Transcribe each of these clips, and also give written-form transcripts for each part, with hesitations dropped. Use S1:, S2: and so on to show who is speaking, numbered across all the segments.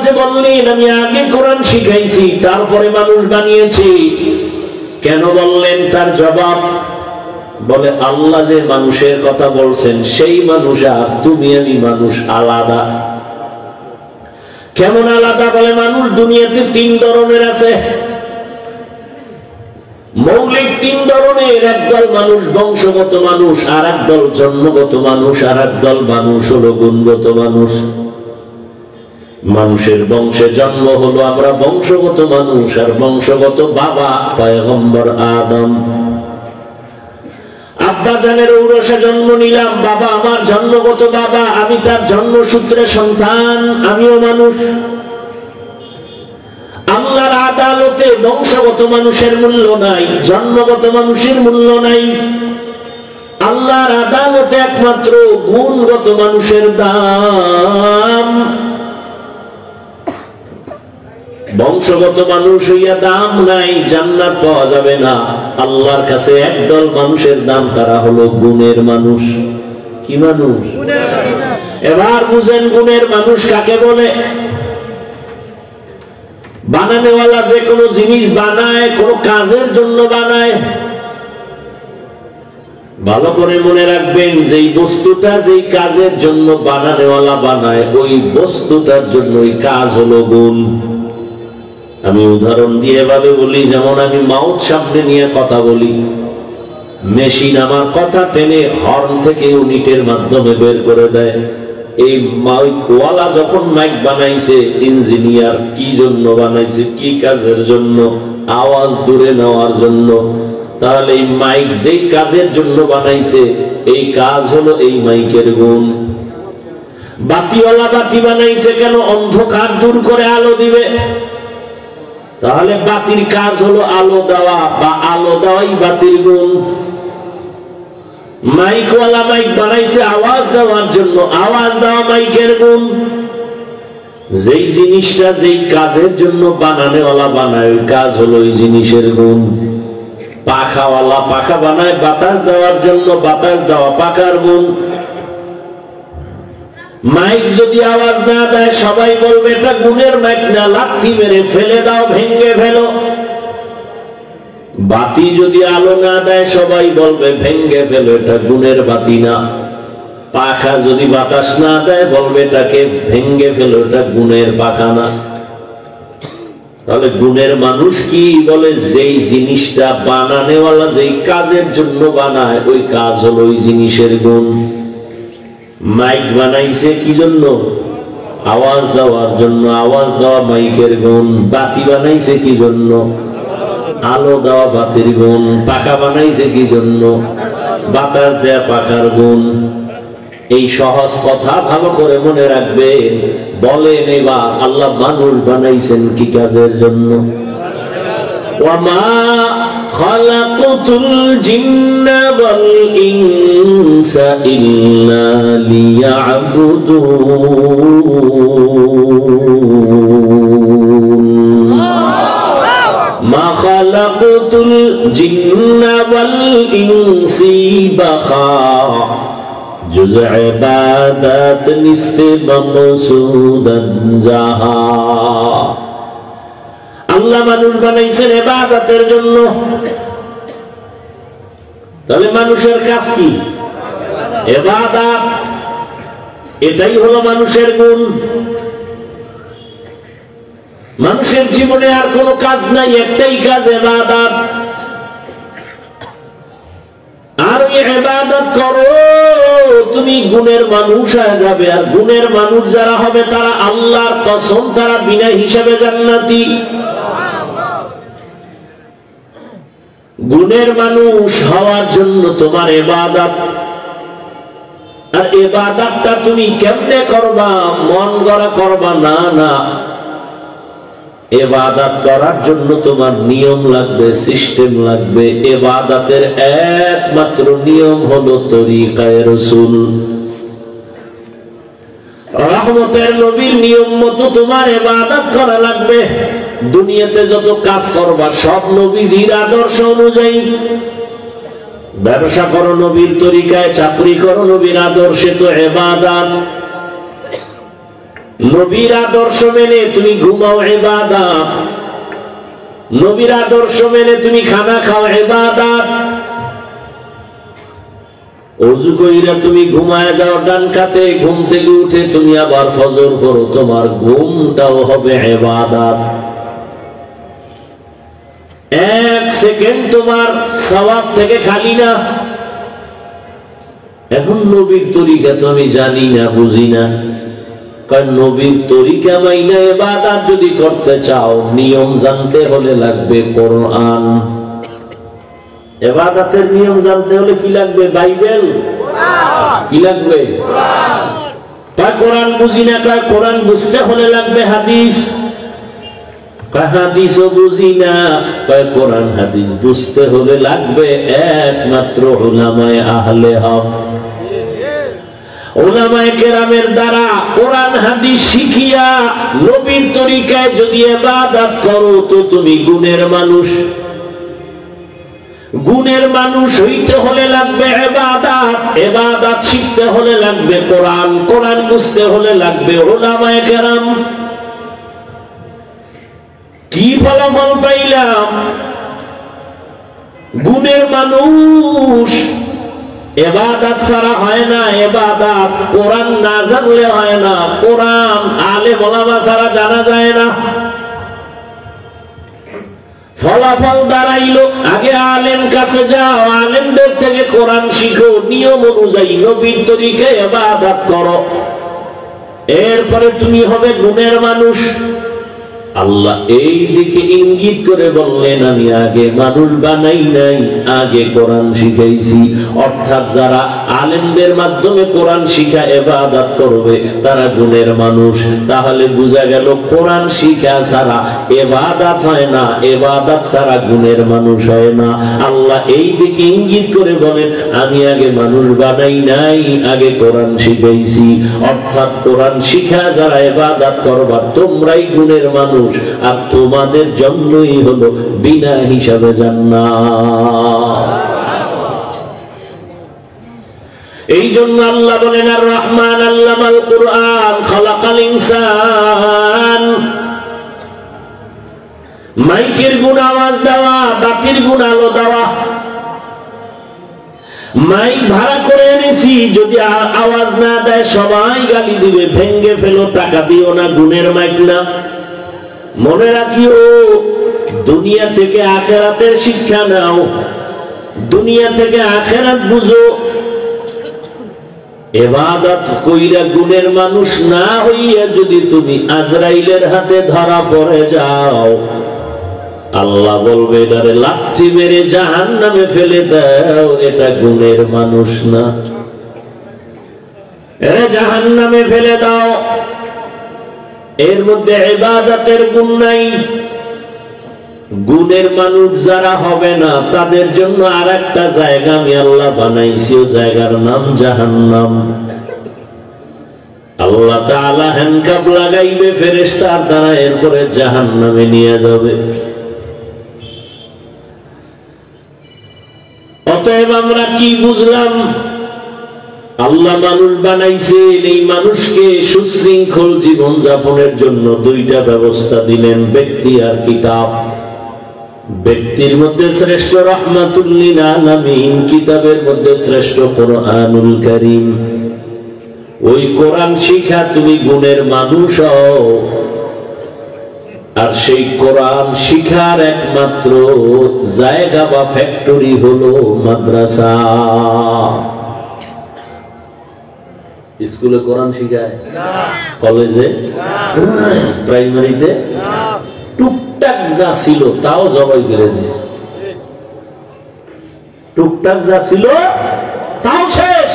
S1: কাছে বললেন আমি আগে কোরআন শিখাইছি তারপরে মানুষ বানিয়েছি। কেন বললেন? তার জবাব বলে আল্লাহ যে মানুষের কথা বলছেন সেই মানুষ আর তুমি আমি মানুষ আলাদা। কেমন আলাদা? বলে মানুষ দুনিয়াতে 3 ধরনের আছে, মৌলিক 3 ধরনের। একদল মানুষ বংশগত মানুষ, আর একদল জন্মগত মানুষ, আর একদল মানুষ হলো গুণগত মানুষ। মানুষের বংশে জন্ম হলো আমরা বংশগত মানুষ, আর বংশগত বাবা পয়গম্বর আদম। আব্বা জানের ঔরসে জন্ম নিলাম, বাবা আমার জন্মগত বাবা, আমি তার জন্মসূত্রে সন্তান, আমিও মানুষ। আল্লাহর আদালতে বংশগত মানুষের মূল্য নাই, জন্মগত মানুষের মূল্য নাই। আল্লাহর আদালতে একমাত্র গুণগত মানুষের দাম। বংশগত মানুষ হইয়া দাম নাই, জান্নাত পাওয়া যাবে না। আল্লাহর কাছে একদল মানুষের দাম, তারা হলো গুণের মানুষ। কি মানুষ? এবার বুঝেন গুণের মানুষ কাকে বলে। বানানেওয়ালা যে কোনো জিনিস বানায় কোনো কাজের জন্য বানায়। ভালো করে মনে রাখবেন, যেই বস্তুটা যেই কাজের জন্য বানানেওয়ালা বানায় ওই বস্তুটার জন্য ওই কাজ হলো গুণ। আমি উদাহরণ দিয়ে এভাবে বলি, যেমন আমি মাউথ সামনে নিয়ে কথা বলি, মেশিন আমার কথা টেনে হর্ন থেকে ইউনিটের মাধ্যমে বের করে দেয়। এই মাইকওয়ালা যখন মাইক বানাইছে, ইঞ্জিনিয়ার কি জন্য বানাইছে, কি কাজের জন্য? আওয়াজ দূরে নেওয়ার জন্য। তাহলে এই মাইক যেই কাজের জন্য বানাইছে এই কাজ হলো এই মাইকের গুণ। বাতিওয়ালা বাতি বানাইছে কেন? অন্ধকার দূর করে আলো দিবে। তাহলে বাতির কাজ হলো আলো দেওয়া, বা আলো দেওয়াই বাতির গুণ। মাইকওয়ালা মাইক বানাইছে আওয়াজ দেওয়ার জন্য, আওয়াজ দেওয়া মাইকের গুণ। যেই জিনিসটা যেই কাজের জন্য বানানেওয়ালা বানায় ওই কাজ হলো ওই জিনিসের গুণ। পাখাওয়ালা পাখা বানায় বাতাস দেওয়ার জন্য, বাতাস দেওয়া পাখার গুণ। মাইক যদি আওয়াজ না দেয় সবাই বলবে এটা গুণের মাইক না, লাথি মেরে ফেলে দাও, ভেঙ্গে ফেলো। বাতি যদি আলো না দেয় সবাই বলবে ভেঙ্গে ফেলো, এটা গুণের বাতি না। পাখা যদি বাতাস না দেয় বলবে এটাকে ভেঙ্গে ফেলো, এটা গুণের পাখা না। তাহলে গুণের মানুষ কি বলে? যেই জিনিসটা বানানেওয়ালা যেই কাজের জন্য বানায় ওই কাজ হলো ওই জিনিসের গুণ। মাইক বানাইছে কি জন্য? আওয়াজ দেওয়ার জন্য, আওয়াজ দেওয়া মাইকের গুণ। বাতি বানাইছে কি জন্য? আলো দেওয়া বাতির গুণ। পাখা বানাইছে কি জন্য? বাতাস দেয়া পাখার গুণ। এই সহজ কথা ভালো করে মনে রাখবেন। বলেন এবার আল্লাহ মানুষ বানাইছেন কি কাজের জন্য? ওয়ামা খালাকুতুল জিন্না ওয়াল ইনসা ইল্লা লিয়াবুদুন। মা খালাকুতুল জিন্না ওয়াল ইনসি বাখা जुज़ इबादत निस्ते मक़सूदन जहा। আল্লাহ মানুষ বানাইছেন ইবাদতের জন্য। তাহলে মানুষের কাজ কি? ইবাদত। এটাই হলো মানুষের গুণ। মানুষের জীবনে আর কোনো কাজ নাই, একটাই কাজ ইবাদত। আর এই ইবাদত করো তুমি গুণের মানুষ হয়ে যাবে। আর গুণের মানুষ যারা হবে তারা আল্লাহর কসম তারা বিনা হিসাবে জান্নাতি। গুণের মানুষ হওয়ার জন্য তোমার ইবাদত। আর ইবাদতটা তুমি কেমনে করবা? মন গড়া করবা না, না। ইবাদত করার জন্য তোমার নিয়ম লাগবে, সিস্টেম লাগবে। ইবাদতের একমাত্র নিয়ম হলো তরিকায়ে রাসূল। রহমতের নবীর নিয়ম মতো তোমার ইবাদত করা লাগবে। দুনিয়াতে যত কাজ করবা সব নবীজির আদর্শ অনুযায়ী। ব্যবসা করো নবীর তরিকায়, চাকরি করো নবীর আদর্শে, তো ইবাদত। নবীর আদর্শ মেনে তুমি ঘুমাও ইবাদত, নবীর আদর্শ মেনে তুমি খানা খাও ইবাদত, ওযু কইরা তুমি ঘুমায় যাও ডান কাতে, ঘুম থেকে উঠে তুমি আবার ফজর পড়ো, তোমার ঘুমটাও হবে ইবাদত। এক সেকেন্ড তোমার সওয়াব থেকে খালি না। এখন নবীর তরিকা তো আমি জানি না, বুঝি না, কারণ নবীর তরিকা মাইনা ইবাদত যদি করতে চাও নিয়ম জানতে হলে লাগবে কোরআন। ইবাদতের নিয়ম জানতে হলে কি লাগবে? বাইবেল। কি লাগবে? কোরআন। কোরআন বুঝি না, কোরআন বুঝতে হলে লাগবে হাদিস। হাদিসও বুঝি না, কোরআন হাদিস বুঝতে হলে লাগবে একমাত্র উলামায়ে আহলে হক, উলামায়ে কেরামের দ্বারা কোরআন হাদিস শিখিয়া নবীর তরিকায় যদি ইবাদত করো তো তুমি গুণের মানুষ। গুণের মানুষ হইতে হলে লাগবে ইবাদত, ইবাদত শিখতে হলে লাগবে কোরআন, কোরআন বুঝতে হলে লাগবে উলামায়ে কেরাম। কি ফলাফল পাইলাম? গুণের মানুষ ইবাদত ছাড়া হয় না, ইবাদত কোরআন না জানলে হয় না, কোরআন আলেম ওলামা ছাড়া জানা যায় না। ফলাফল দাঁড়াইলো আগে আলেম কাছে যাও, আলেমদের থেকে কোরআন শিখো, নিয়ম অনুযায়ী নবীর তরিকায় ইবাদত করো, এরপরে তুমি হবে গুণের মানুষ। আল্লাহ এই দিকে ইঙ্গিত করে বললেন, আমি আগে মানুষ বানাই নাই, আগে কোরআন শিখাইছি। অর্থাৎ যারা আলেমদের মাধ্যমে কোরআন শিখা ইবাদত করবে তারা গুণের মানুষ। তাহলে বোঝা গেল কোরআন শিখা ছাড়া ইবাদত হয় না, ইবাদত ছাড়া গুণের মানুষ হয় না। আল্লাহ এই দিকে ইঙ্গিত করে বলেন, আমি আগে মানুষ বানাই নাই, আগে কোরআন শিখাইছি। অর্থাৎ কোরআন শিখা যারা ইবাদত করবা তোমরাই গুণের মানুষ, আর তোমাদের জন্যই হলো বিনা হিসাবে জান্নাত। এই জন্য আল্লাহ বলেন, আর রহমান আল্লামাল কুরআন খালাকাল ইনসান। মাইকের গুণ আওয়াজ দেওয়া, বাতির গুণ আলো দেওয়া। মাইক ভাড়া করে এনেছি, যদি আওয়াজ না দেয় সবাই গালি দিবে, ভেঙ্গে ফেলো, টাকা দিও না, গুণের মাইক না। মনে রাখিও, দুনিয়া থেকে আখিরাতের শিক্ষা নাও, দুনিয়া থেকে আখিরাত বুঝো। ইবাদত কইরা গুণের মানুষ না হইয়া যদি তুমি আজরাইলের হাতে ধরা পড়ে যাও, আল্লাহ বলবে এটারে লাথি মেরে জাহান্নামে ফেলে দাও, এটা গুণের মানুষ না, এ জাহান্নামে ফেলে দাও। এর মধ্যে ইবাদতের গুণ নাই। গুণের মানুষ যারা হবে না তাদের জন্য আরেকটা জায়গা আমি আল্লাহ বানাইছি, ও জায়গার নাম জাহান্নাম। আল্লাহ তাআলা হ্যান্ডকাপ লাগাইবে ফেরেশতার দ্বারা, এরপরে জাহান্নামে নিয়ে যাবে। অতএব আমরা কি বুঝলাম? আল্লাহ মানুষ বানাইছেন, এই মানুষকে সুশৃঙ্খল জীবন যাপনের জন্য দুইটা ব্যবস্থা দিলেন, ব্যক্তি আর কিতাব। ব্যক্তির মধ্যে শ্রেষ্ঠ রাহমাতুল লিল আলামিন, কিতাবের মধ্যে শ্রেষ্ঠ কোরআনুল কারীম। ওই কোরআন শিখা তুমি গুণের মানুষ হও, আর সেই কোরআন শিখার একমাত্র জায়গা বা ফ্যাক্টরি হলো মাদ্রাসা। স্কুলে কোরআন শিখায় না, কলেজে না, প্রাইমারিতে না, টুকটাক যা ছিল তাও জবাই করে দিয়েছে, টুকটাক যা ছিল তাও শেষ।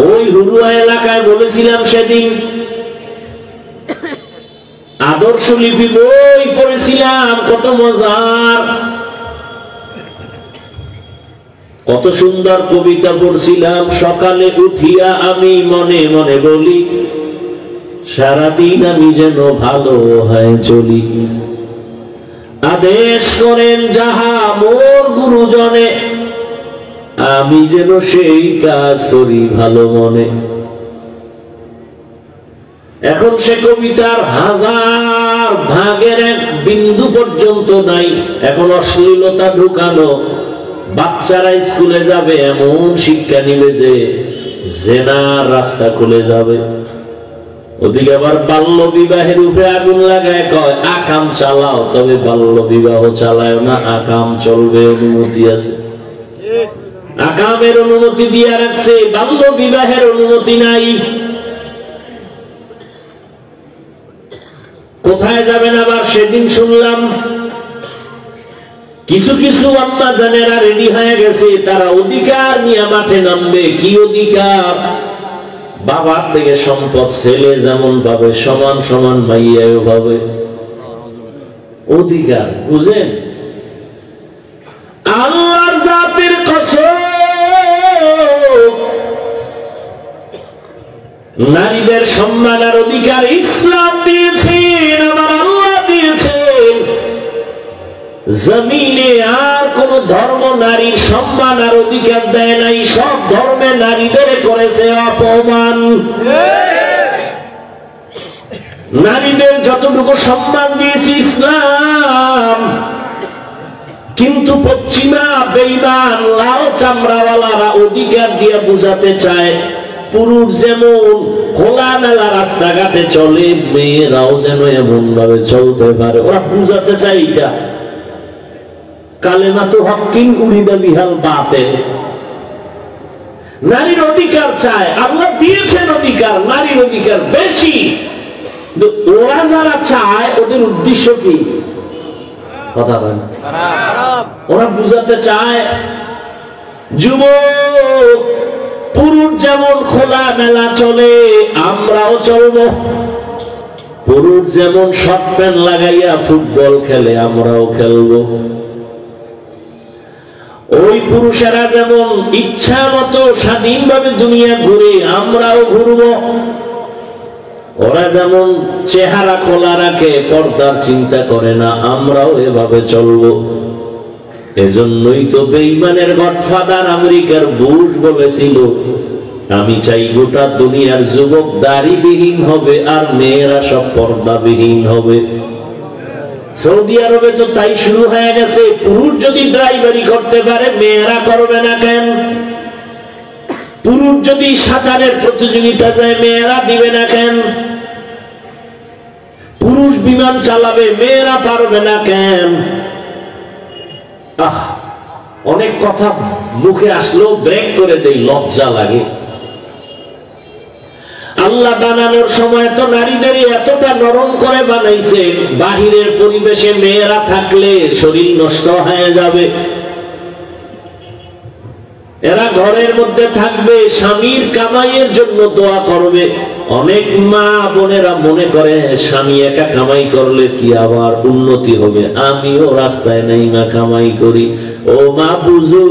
S1: ওই হুরুয়া এলাকায় বলেছিলাম সেদিন, আদর্শ লিপি বই পড়েছিলাম, কত মজার, কত সুন্দর কবিতা পড়ছিলাম। সকালে উঠিয়া আমি মনে মনে বলি, সারাদিন আমি যেন ভালো হয় চলি। আদেশ করেন যাহা মোর গুরুজনে, আমি যেন সেই কাজ করি ভালো মনে। এখন সে কবিতার 1000 ভাগের 1 বিন্দু পর্যন্ত নাই। এখন অশ্লীলতা ঢুকানো, বাচ্চারা স্কুলে যাবে এমন শিক্ষা নিবে যে জেনার রাস্তা খুলে যাবে। ওদিকে আবার বাল্য বিবাহের উপরে আগুন লাগায় কয় আকাম চালাও, তবে বাল্য বিবাহ চালায় না, আকাম চলবে, অনুমতি আছে। আকামের অনুমতি দিয়ে রাখছে, বাল্য বিবাহের অনুমতি নাই। কোথায় যাবেন আবার? সেদিন শুনলাম কিছু কিছু আম্মা জানেরা রেডি হয়ে গেছে, তারা অধিকার নিয়ে মাঠে নামবে। কি অধিকার? বাবার থেকে সম্পদ ছেলে যেমন পাবে সমান সমান মাইয়াও পাবে। অধিকার বুঝেন? আল্লাহর জাতের কসম, নারীদের সম্মান আর অধিকার ইসলাম দিয়েছেন, আমার আল্লাহ দিয়েছেন। জমিনে আর কোন ধর্ম নারীর সম্মান আর অধিকার দেয় নাই। সব ধর্মে নারীদের করেছে অপমান। নারীদের যতটুকু সম্মান দিয়েছে ইসলাম, কিন্তু পশ্চিমা বেঈমান লাল চামড়াওয়ালারা অধিকার দিয়ে বুঝাতে চায় পুরুষ যেমন খোলামেলা রাস্তাঘাটে চলে, মেয়েরাও যেন এমন ভাবে চলতে পারে। ওরা বুঝাতে চায় এটা কালেমাতু হক্কিন উরিদা বিহাল বাতিল। নারীর অধিকার চায়, আল্লাহ দিয়েছেন অধিকার, নারীর অধিকার বেশি। ওরা যারা চায় ওদের উদ্দেশ্য কি? কথা বলেন। ওরা বুঝাতে চায় যুবক পুরুষ যেমন খোলা মেলা চলে আমরাও চলবো, পুরুষ যেমন শর্ট প্যান্ট লাগাইয়া ফুটবল খেলে আমরাও খেলবো, ওই পুরুষেরা যেমন ইচ্ছা মতো স্বাধীনভাবে দুনিয়া ঘুরে আমরাও ঘুরবো, ওরা যেমন চেহারা খোলা রাখে পর্দার চিন্তা করে না আমরাও এভাবে চলবো। এজন্যই তো বেঈমানের গডফাদার আমেরিকার বুশ বলেছিল, আমি চাই গোটা দুনিয়ার যুবক দাড়িবিহীন হবে আর মেয়েরা সব পর্দাবিহীন হবে। সৌদি আরবে তো তাই শুরু হয়ে গেছে। পুরুষ যদি ড্রাইভারি করতে পারে মেয়েরা করবে না কেন? পুরুষ যদি সাঁতারের প্রতিযোগিতা যায় মেয়েরা দিবে না কেন? পুরুষ বিমান চালাবে মেয়েরা পারবে না কেন? অনেক কথা মুখে আসলেও ব্রেক করে দেই, লজ্জা লাগে। আল্লাহ বানানোর সময় তো নারীদের এতটা নরম করে বানাইছে, বাহিরের পরিবেশে মেয়েরা থাকলে শরীর নষ্ট হয়ে যাবে। এরা ঘরের মধ্যে থাকবে, স্বামীর কামাইয়ের জন্য দোয়া করবে। অনেক মা বোনেরা মনে করে স্বামী একা কামাই করলে কি আবার উন্নতি হবে, আমিও রাস্তায় নেই মা কামাই করি। ও মা বুঝো,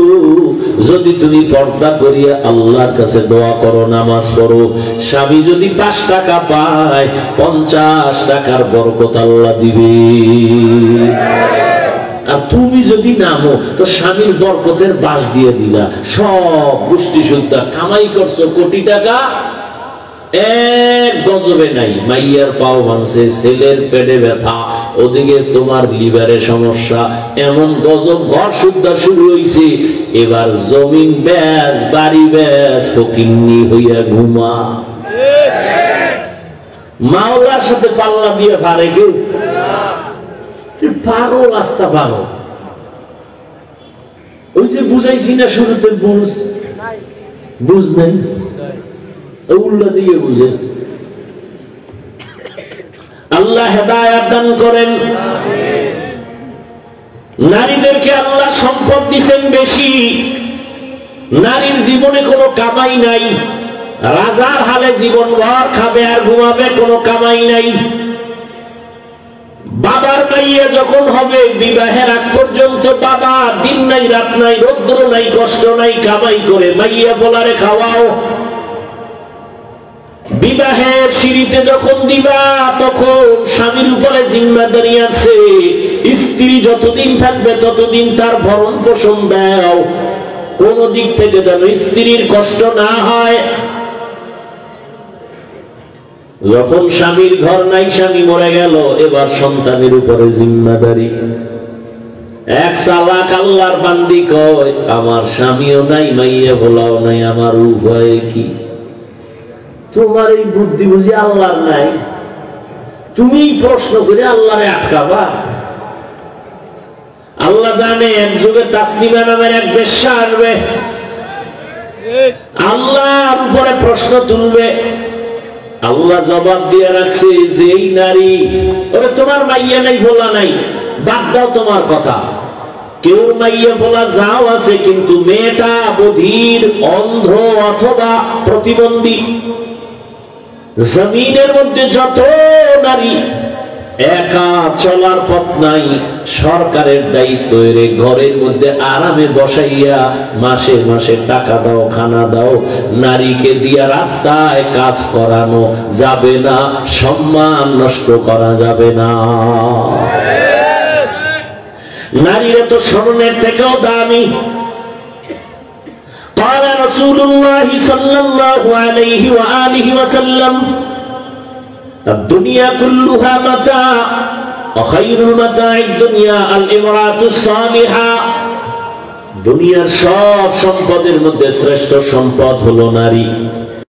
S1: যদি তুমি পর্দা করিয়া আল্লাহর কাছে দোয়া করো, নামাজ পড়ো, স্বামী যদি 5 টাকা পায় 50 টাকার বরকত আল্লাহ দিবে। আর তুমি যদি নামো তো স্বামীর বরকতের বাস দিয়ে দিলা, সব গোষ্ঠী শুদ্ধা কামাই করছো কোটি টাকা, এক গজবে নাই। মাইয়ার পাও ভাঙছে, ছেলের পেটে ব্যথা, ওদিকে তোমার লিভারে সমস্যা, এমন গজব ঘর শুদ্ধা শুরু হয়েছে। এবার জমিন ব্যাস, বাড়ি ব্যাস, ফকিন্নি হইয়া ঘুমা। মাওলার সাথে পাল্লা দিয়ে পারে কেউ? পাগল, রাস্তা পাগল। ওই যে বুঝাইছি না শুরুতে, বুঝ নাই, উল্লা দিয়ে বুঝে। আল্লাহ হেদায়েত দান করেন। নারীদেরকে আল্লাহ সম্পদ দিচ্ছেন বেশি, নারীর জীবনে কোনো কামাই নাই, রাজার হালে জীবন ভর খাবে আর ঘুমাবে, কোনো কামাই নাই। বাবার মাইয়া যখন হবে বিবাহের আগ পর্যন্ত বাবা দিন নাই রাত নাই, রৌদ্র নাই, কষ্ট নাই, কামাই করে মাইয়া বলারে খাওয়াও। বিবাহের সিঁড়িতে যখন দিবা তখন স্বামীর উপরে জিম্মাদারি আছে, স্ত্রী যতদিন থাকবে ততদিন তার ভরণ পোষণ দাও, কোন দিক থেকে যেন স্ত্রীর কষ্ট না হয়। যখন স্বামীর ঘর নাই, স্বামী মরে গেল, এবার সন্তানের উপরে জিম্মাদারি। এক চালাক আল্লাহর বান্দি কয়, আমার স্বামীও নাই, মাইয়া বলাও নাই, আমার উভয়ে কি? তোমার এই বুদ্ধি বুঝি আল্লাহর নাই? তুমি প্রশ্ন করে আল্লাহরে আটকাবা? আল্লাহ জানে এক যুগে তাসলিমা নামের এক বেশ্যা আসবে, আল্লাহর উপরে প্রশ্ন তুলবে। আল্লাহ জবাব দিয়ে রাখছে যে এই নারী, ওরে তোমার মাইয়া নাই বলা নাই, বাদ দাও তোমার কথা। কেউ মাইয়া বলা যাও আছে, কিন্তু মেয়েটা বধির, অন্ধ অথবা প্রতিবন্ধী। জমিনের মধ্যে যত নারী, একা চলার পথ নাই, সরকারের দায়িত্ব এর ঘরের মধ্যে আরামে বসাইয়া মাসে মাসে টাকা দাও, খানা দাও। নারীকে দিয়া রাস্তায় কাজ করানো যাবে না, সম্মান নষ্ট করা যাবে না। নারীরা তো স্বর্ণের থেকেও দামি। قال رسول الله صلى الله عليه وآله وسلم الدنيا كلها متاع وخير المتاع الدنيا الامرأة الصالحة। দুনিয়ার সব সম্পদের মধ্যে শ্রেষ্ঠ সম্পদ হলো নারী।